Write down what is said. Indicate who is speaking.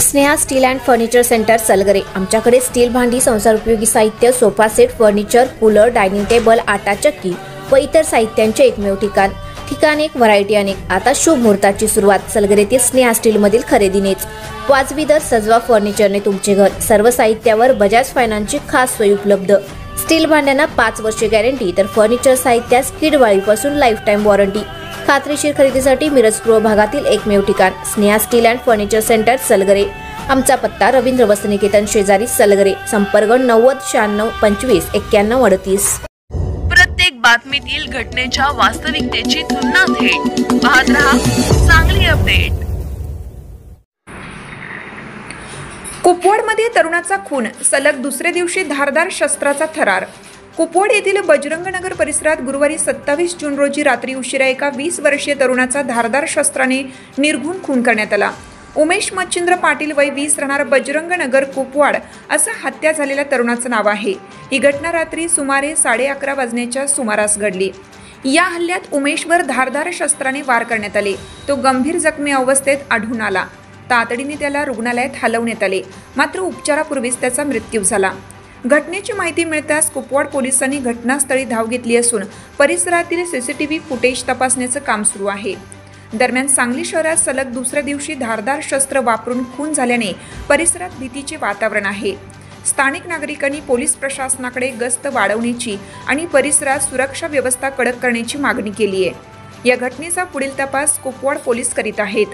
Speaker 1: Sneha steel and furniture centre Salgare. आमच्याकडे steel भांडी, संसार उपयोगी साहित्य, sofa set, furniture, cooler, dining table, आटा चक्की व इतर साहित्यांचे एकमेव ठिकाण एक, व्हरायटी अनेक। आता शुभ मुहूर्ताची सुरुवात सलगरेतील स्नेहा स्टील मधील खरेदीनेच। वाजवी दर, सजवा फर्निचरने तुमचे घर। सर्व साहित्यावर बजाज फायनान्सची खास सोय उपलब्ध। स्टील भांड्यांना 5 वर्षे गॅरंटी, तर फर्निचर साहित्यास किडवाळीपासून लाईफ टाइम वॉरंटी। खात्रीशीर खरेदीसाठी मिरज पूर्व भागातील एकमेव ठिकाण Sneha steel and furniture centre Salgare. आमचा पत्ता रवींद्र वसनिकेतन शेजारी सलगरे। संपर्क 90 96 25 91 38।
Speaker 2: प्रत्येक बातमीतील घटनेच्या वास्तविकतेची तुलना थेट पाहत रहा चांगली अपडेट।
Speaker 3: कुपवाडमध्ये तरुणाचा खून, सलग दुसऱ्या दिवशी धारदार शस्त्राचा थरार। कुपवाड येथील बजरंगनगर परिसरात गुरुवारी 27 जून रोजी रात्री उशिरा एका 20 वर्षीय तरुणाचा धारदार शस्त्राने निर्घुण खून करण्यात आला। उमेश मच्छिंद्र पाटील वय 20 राहणार बजरंगनगर कुपवाड असं हत्या झालेल्या तरुणाचं नाव आहे। ही घटना रात्री सुमारे 11:30 वाजण्याच्या सुमारास घडली। या हल्ल्यात उमेशवर धारदार शस्त्राने वार करण्यात आले। तो गंभीर जखमी अवस्थेत आढळून आला। तातडीने त्याला रुग्णालयात हलवण्यात आले, मात्र उपचारापूर्वीच त्याचा मृत्यू झाला। घटनेची माहिती मिळताच कुपवाड पोलिसांनी घटनास्थळी धाव घेतली असून परिसरातील सीसीटीव्ही फुटेज तपासण्याचं काम सुरू आहे। दरम्यान सांगली शहरात सलग दुसऱ्या दिवशी धारदार शस्त्र वापरून खून झाल्याने परिसरात भीतीचे वातावरण आहे। स्थानिक नागरिकांनी पोलीस प्रशासनाकडे गस्त वाढवण्याची आणि परिसरात सुरक्षा व्यवस्था कडक करण्याची मागणी केली आहे। या घटनेचा पुढील तपास कुपवाड पोलीस करीत आहेत।